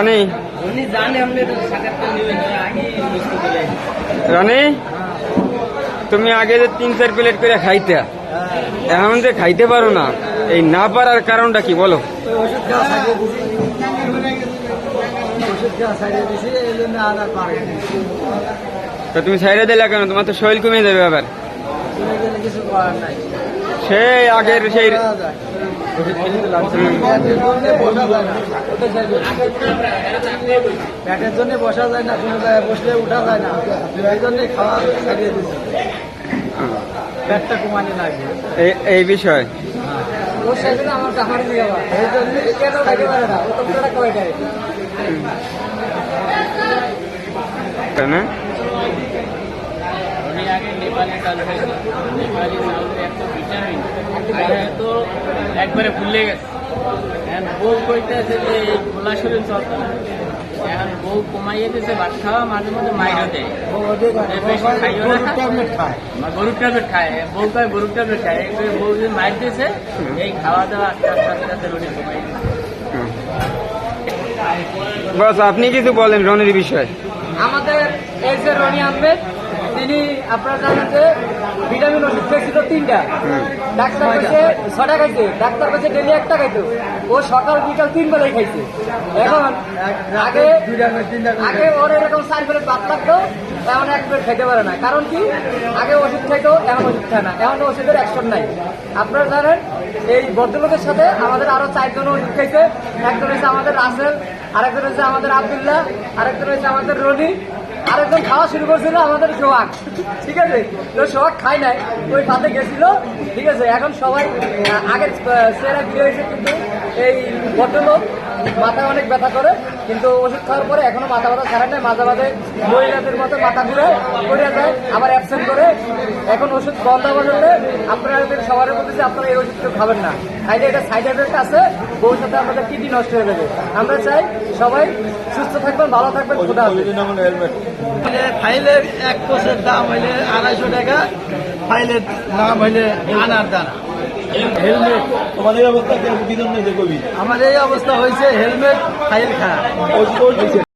রানী রানী তুমি আগে যে 3-4 প্লেট করে খাইতে, এখন যে খাইতে পারো না, এই না পারার কারণটা কি বলো? তো তুমি সাইডে দিলে কেন? তোমার তো শরীর কমে যাবে আবার। সেই আগের সেই পেটের জন্য বসা যায় না, কোনো জায়গায় বসলে উঠা যায় না, এই জন্য খাওয়া ছাড়িয়ে দিচ্ছে, পেটটা কমানো লাগবে এই বিষয়। ওর সাথে আমার টাকারি দিয়ে যাওয়া, এই জন্য কেন খাইতে পারে না, ও তো পুরোটা কয়ে দেয়। না তো একবারে ভুলে গেছে। এখন বউ কইতেছে যে খোলা শরীর চলতে না, এখন বউ কমাইয়ে দিয়েছে ভাত খাওয়া, মাঝে মাঝে মাইরও দেয়, বেশি খাইও না, গরুর ট্যাবলেট খায়, বউ কয় গরুর ট্যাবলেট খায়, বউ যে মাইর দিয়েছে এই খাওয়া দাওয়া আস্তে আস্তে আস্তে আস্তে রোডে কমাই দিয়েছে। বস আপনি কিছু বলেন রনির বিষয়। আমাদের এই যে রনি আহমেদ, তিনি আপনারা জানেন যে ভিটামিন ওষুধ খেয়েছিল 3টা, ডাক্তার কাছে 6টা খাইছে, ডাক্তার কাছে ডেলি 1টা খাইতো, ও সকাল বিকাল 3 বেলায় খাইছে। এখন আগে ওর এরকম 4 প্লেট ভাত লাগতো, এখন 1 প্লেট খাইতে পারে না। কারণ কি, আগে ওষুধ খাইতো, এখন ওষুধ খায় না, এখন ওষুধের অ্যাকশন নাই। আপনারা জানেন এই ভদ্রলোকের সাথে আমাদের আরো 4 জন ওষুধ খাইছে। একজন হচ্ছে আমাদের রাসেল, আরেকজন হচ্ছে আমাদের আব্দুল্লাহ, আরেকজন হচ্ছে আমাদের রনি, আরেকজন খাওয়া শুরু করছিল আমাদের সোহাগ। ঠিক আছে, তো সোহাগ খাই নাই, ওই পাতে গেছিল। ঠিক আছে, এখন সবাই আগের সেরা বিয়ে হয়েছে, কিন্তু এই ভদ্রলোক মাথায় অনেক ব্যথা করে, কিন্তু ওষুধ খাওয়ার পরে এখনো মাথা ব্যথা ছাড়া নেয়, মাঝে মাঝে মহিলাদের মতো মাথা ঘুরে পড়ে যায়, আবার অ্যাবসেন্ট করে। এখন ওষুধ বন্ধ হলে আপনাদের সবার বলতেছে আপনারা এই ওষুধ খাবেন না, খাইলে এটা সাইড এফেক্ট আছে, বউর সাথে আমাদের কিডনি নষ্ট হয়ে যাবে। আমরা চাই সবাই সুস্থ থাকবেন, ভালো থাকবেন। খোদা হাফেজ। ফাইলের 1 কোষের দাম হইলে 250 টাকা, ফাইলের দাম হইলে আনার দানা। হেলমেট তোমাদের অবস্থা কি জন্য? আমাদের এই অবস্থা হয়েছে হেলমেট ফাইল খারাপ।